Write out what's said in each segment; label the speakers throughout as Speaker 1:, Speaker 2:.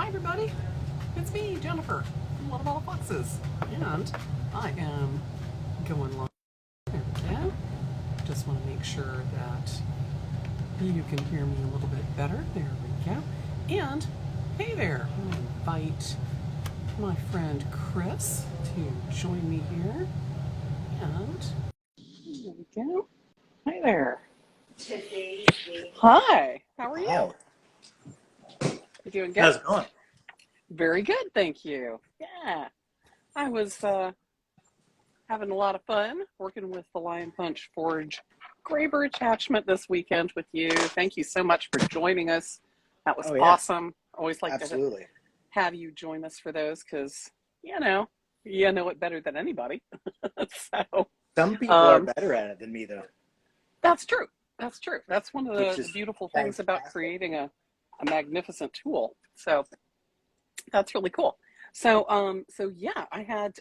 Speaker 1: Hi everybody, it's me, Jennifer, from Little Ball of Foxes, and I am going live. There we go. Just want to make sure that you can hear me a little bit better. There we go. And hey there, I'm going to invite my friend Chris to join me here. And there we go. Hi there. Hi, how are you?
Speaker 2: Hi.
Speaker 1: You doing good?
Speaker 2: How's it going?
Speaker 1: Very good, thank you. Yeah, I was having a lot of fun working with the Lion Punch Forge Graver attachment this weekend with you. Thank you so much for joining us. That was awesome. Always like to have you join us for those because, you know it better than anybody. So
Speaker 2: some people are better at it than me, though.
Speaker 1: That's true. That's true. That's one of the beautiful things about creating a magnificent tool. So that's really cool. So yeah, I had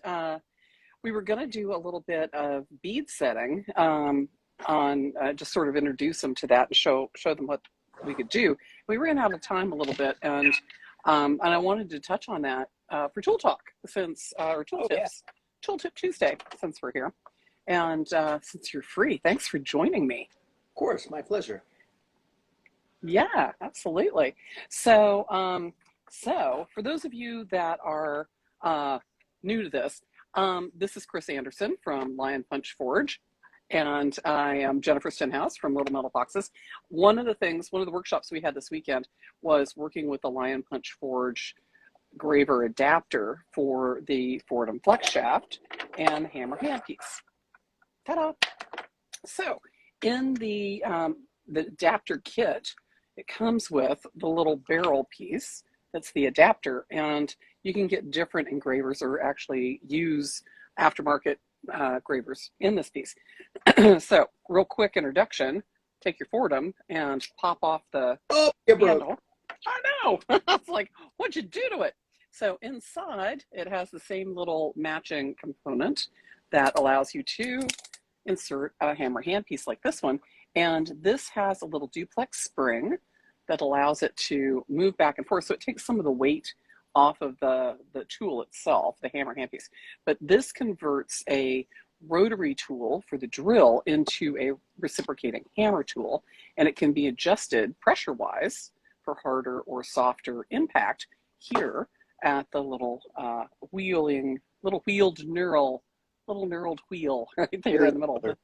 Speaker 1: we were going to do a little bit of bead setting on just sort of introduce them to that and show them what we could do. We ran out of time a little bit, and I wanted to touch on that for Tool Talk since or Tool Tips, Tool Tip Tuesday since we're here, and since you're free. Thanks for joining me.
Speaker 2: Of course, my pleasure.
Speaker 1: Yeah, absolutely. So so for those of you that are new to this, this is Chris Anderson from Lion Punch Forge, and I am Jennifer Stenhouse from Little Metal Foxes. One of the workshops we had this weekend was working with the Lion Punch Forge Graver adapter for the Fordham Flex Shaft and hammer handpiece. Ta-da! So in the adapter kit, it comes with the little barrel piece that's the adapter, and you can get different engravers or actually use aftermarket gravers in this piece. So real quick introduction, take your Fordham and pop off the handle. I know. I was like, what'd you do to it? So inside it has the same little matching component that allows you to insert a hammer handpiece like this one, and this has a little duplex spring that allows it to move back and forth, so it takes some of the weight off of the tool itself, the hammer handpiece. But this converts a rotary tool for the drill into a reciprocating hammer tool, and it can be adjusted pressure-wise for harder or softer impact here at the little wheeled knurled wheel right there in the middle, the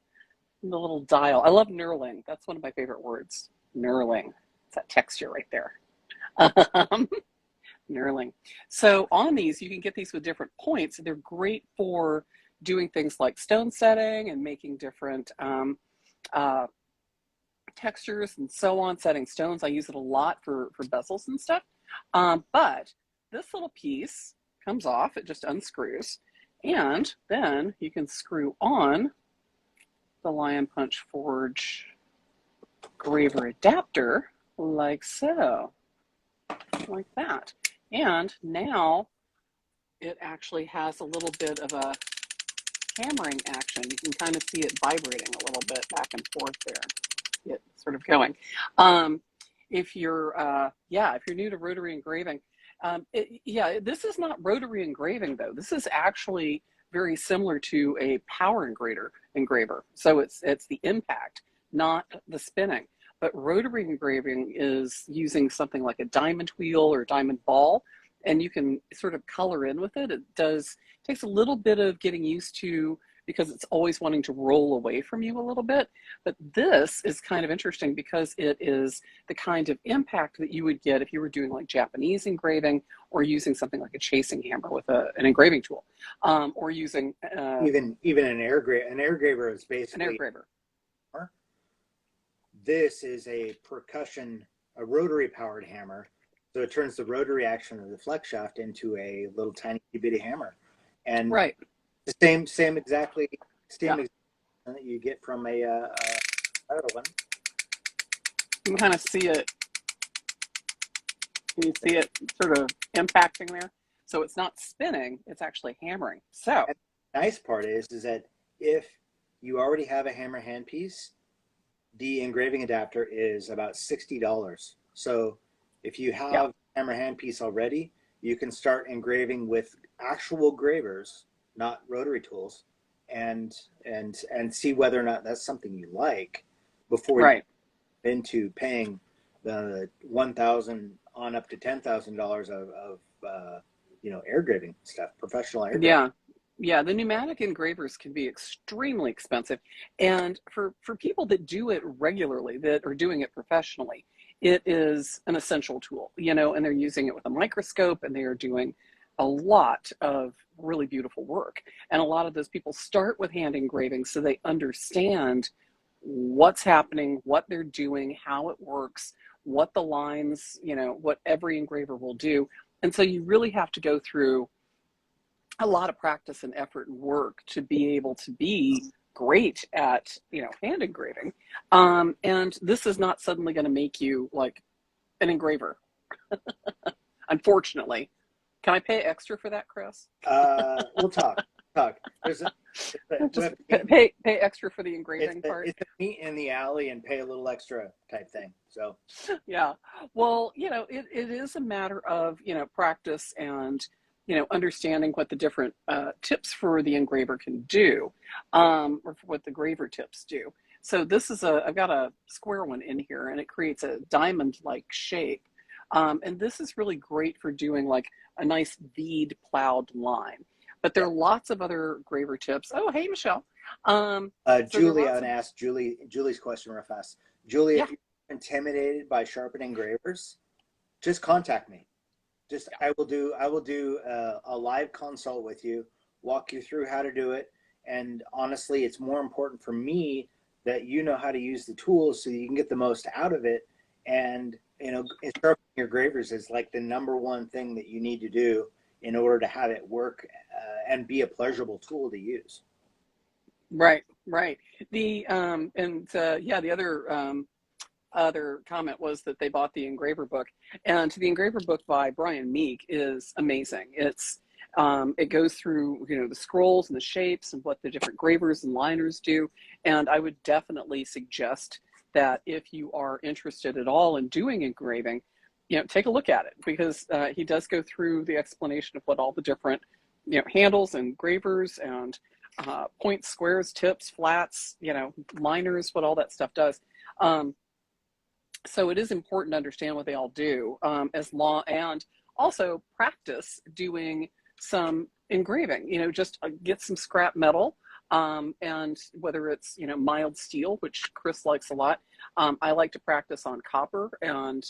Speaker 1: little dial. I love knurling. That's one of my favorite words, knurling. It's that texture right there. Knurling. So on these, you can get these with different points. They're great for doing things like stone setting and making different textures and so on, setting stones. I use it a lot for bezels and stuff. But this little piece comes off, it just unscrews, and then you can screw on the Lion Punch Forge Graver adapter like so, like that. And now it actually has a little bit of a hammering action. You can kind of see it vibrating a little bit back and forth there. It's sort of going. If you're new to rotary engraving, this is not rotary engraving though. This is actually very similar to a power engraver. So it's the impact, not the spinning. But rotary engraving is using something like a diamond wheel or diamond ball, and you can sort of color in with it. It takes a little bit of getting used to because it's always wanting to roll away from you a little bit. But this is kind of interesting because it is the kind of impact that you would get if you were doing like Japanese engraving or using something like a chasing hammer with an engraving tool, or using
Speaker 2: even an air graver. An air graver is basically
Speaker 1: an air graver.
Speaker 2: This is a rotary powered hammer. So it turns the rotary action of the flex shaft into a little tiny bitty hammer. And the same exactly that you get from a other one.
Speaker 1: You can kind of see it. Can you see it sort of impacting there? So it's not spinning, it's actually hammering. So
Speaker 2: and the nice part is that if you already have a hammer handpiece, the engraving adapter is about $60. So if you have hammer handpiece already, you can start engraving with actual gravers, not rotary tools, and see whether or not that's something you like before you
Speaker 1: Right.
Speaker 2: get into paying the 1,000 on up to $10,000 of air graving stuff, professional air graving.
Speaker 1: Yeah. Yeah, the pneumatic engravers can be extremely expensive. And for people that do it regularly, that are doing it professionally, it is an essential tool, and they're using it with a microscope and they are doing a lot of really beautiful work. And a lot of those people start with hand engraving so they understand what's happening, what they're doing, how it works, what the lines, what every engraver will do. And so you really have to go through a lot of practice and effort and work to be able to be great at hand engraving, and this is not suddenly going to make you like an engraver, unfortunately. Can I pay extra for that, Chris?
Speaker 2: We'll talk. There's
Speaker 1: just pay extra for the engraving part.
Speaker 2: It's a meet in the alley and pay a little extra type thing. So
Speaker 1: yeah, well, it is a matter of practice and understanding what the different tips for the engraver can do, or for what the graver tips do. So this is I've got a square one in here, and it creates a diamond-like shape. And this is really great for doing like a nice bead plowed line. But there are lots of other graver tips. Oh, hey, Michelle.
Speaker 2: Julie, I want to ask Julie's question real fast. Julie, if you're intimidated by sharpening engravers, just contact me. I will do a live consult with you, walk you through how to do it. And honestly, it's more important for me that you know how to use the tools so you can get the most out of it. And sharpening your gravers is like the number one thing that you need to do in order to have it work and be a pleasurable tool to use.
Speaker 1: Right. The other comment was that they bought the engraver book, and the engraver book by Brian Meek is amazing. It goes through the scrolls and the shapes and what the different gravers and liners do, and I would definitely suggest that if you are interested at all in doing engraving, take a look at it, because he does go through the explanation of what all the different handles and gravers and points, squares, tips, flats, liners, what all that stuff does. So it is important to understand what they all do, and also practice doing some engraving. Just get some scrap metal, and whether it's mild steel, which Chris likes a lot. I like to practice on copper, and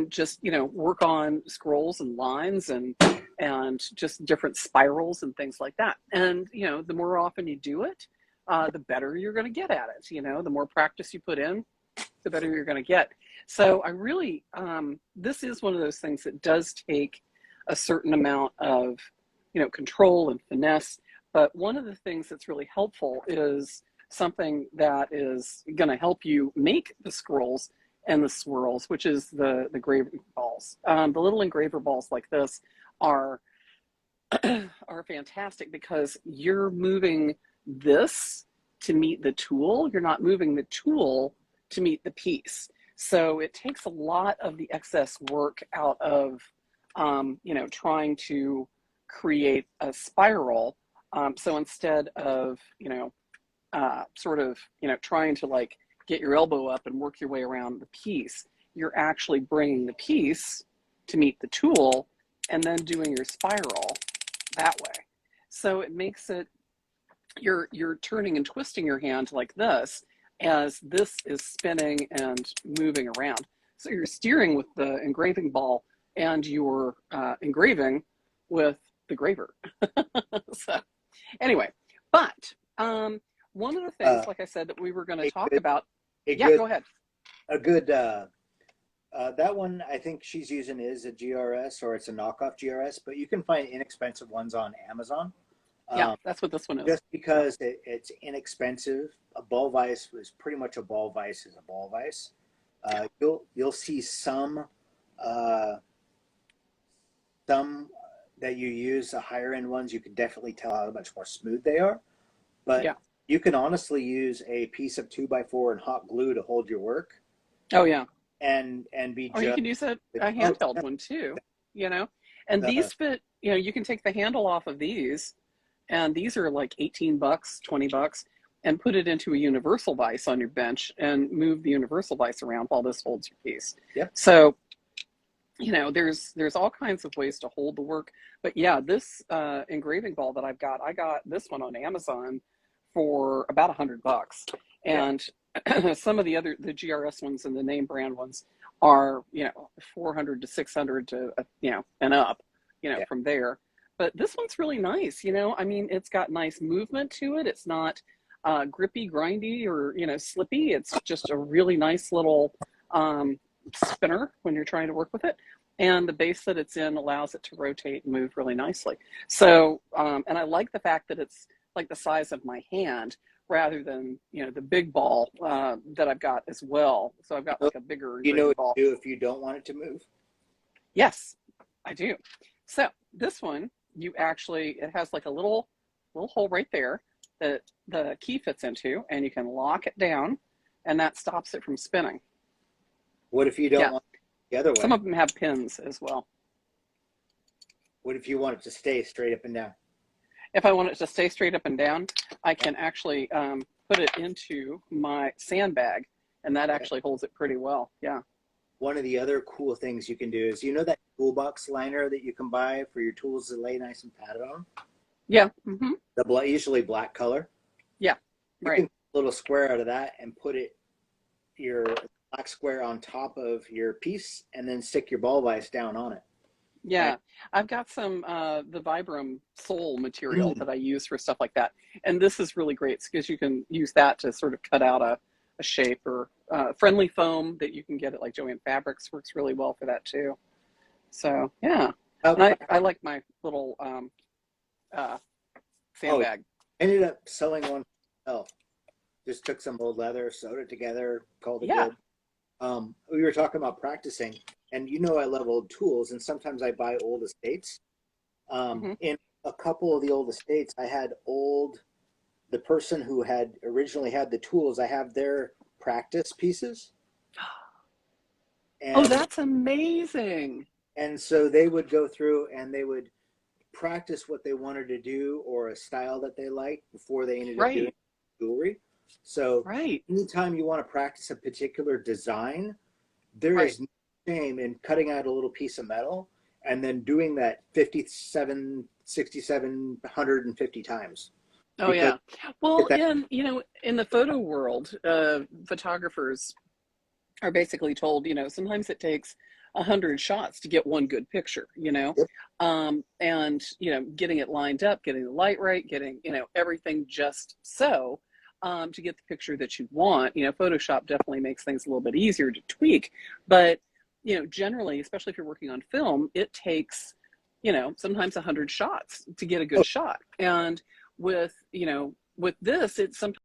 Speaker 1: just work on scrolls and lines and just different spirals and things like that. And the more often you do it, the better you're going to get at it. The more practice you put in, the better you're going to get. So I really, this is one of those things that does take a certain amount of, control and finesse. But one of the things that's really helpful is something that is going to help you make the scrolls and the swirls, which is the engraving balls. The little engraver balls like this are fantastic, because you're moving this to meet the tool. You're not moving the tool to meet the piece. So it takes a lot of the excess work out of, trying to create a spiral. So instead of, trying to like get your elbow up and work your way around the piece, you're actually bringing the piece to meet the tool and then doing your spiral that way. So it makes it, you're turning and twisting your hand like this as this is spinning and moving around. So you're steering with the engraving ball and you're engraving with the graver. So anyway, but one of the things, like I said, that we were going to talk about. Go ahead.
Speaker 2: A good, that one I think she's using is a GRS, or it's a knockoff GRS, but you can find inexpensive ones on Amazon.
Speaker 1: Yeah, that's what this one is.
Speaker 2: Just because it's inexpensive, a ball vise is pretty much a ball vise is a ball vise. You'll see some that you use, the higher end ones, you can definitely tell how much more smooth they are. But you can honestly use a piece of 2x4 and hot glue to hold your work.
Speaker 1: Oh yeah.
Speaker 2: and be
Speaker 1: Or you
Speaker 2: just
Speaker 1: can use a handheld one too, you know. And these fit, you know, you can take the handle off of these, and these are like 18 bucks, 20 bucks, and put it into a universal vise on your bench and move the universal vise around while this holds your piece.
Speaker 2: Yep.
Speaker 1: So, you know, there's all kinds of ways to hold the work. But yeah, this engraving ball that I got this one on Amazon for about 100 bucks. And some of the GRS ones and the name brand ones are, you know, 400 to 600 to, you know, and up, you know, from there. But this one's really nice, you know. I mean, it's got nice movement to it. It's not grippy, grindy, or, you know, slippy. It's just a really nice little spinner when you're trying to work with it. And the base that it's in allows it to rotate and move really nicely. So, and I like the fact that it's like the size of my hand rather than, you know, the big ball that I've got as well. So I've got like a bigger
Speaker 2: You know what
Speaker 1: ball.
Speaker 2: to do if you don't want it to move?
Speaker 1: Yes, I do. So this one, you actually, it has like a little hole right there that the key fits into, and you can lock it down, and that stops it from spinning.
Speaker 2: What if you don't want it the other way?
Speaker 1: Some of them have pins as well.
Speaker 2: What if you want it to stay straight up and down?
Speaker 1: If I want it to stay straight up and down, I can actually put it into my sandbag, and that actually holds it pretty well. Yeah.
Speaker 2: One of the other cool things you can do is, you know, that toolbox liner that you can buy for your tools to lay nice and padded on?
Speaker 1: Yeah. Mm-hmm.
Speaker 2: The usually black color.
Speaker 1: Yeah.
Speaker 2: You can get a little square out of that and put it, your black square, on top of your piece, and then stick your ball vise down on it.
Speaker 1: Yeah, I've got some the Vibram sole material that I use for stuff like that, and this is really great because you can use that to sort of cut out a shape, or friendly foam that you can get at like Joann Fabrics works really well for that too. So yeah, and I like my little sandbag.
Speaker 2: I ended up selling one myself. Just took some old leather, sewed it together, called it good. We were talking about practicing, and you know I love old tools, and sometimes I buy old estates. In a couple of the old estates, I had the person who had originally had the tools, I have their practice pieces.
Speaker 1: And, that's amazing.
Speaker 2: And so they would go through and they would practice what they wanted to do, or a style that they liked, before they ended up doing jewelry. So anytime you want to practice a particular design, there is no shame in cutting out a little piece of metal and then doing that 6,750 times.
Speaker 1: Oh yeah. Well, you know, in the photo world, photographers are basically told, you know, sometimes it takes 100 shots to get one good picture, you know, and, you know, getting it lined up, getting the light right, getting, you know, everything just so, to get the picture that you want. You know, Photoshop definitely makes things a little bit easier to tweak, but, you know, generally, especially if you're working on film, it takes, you know, sometimes 100 shots to get a good shot. And with, you know, with this, it's sometimes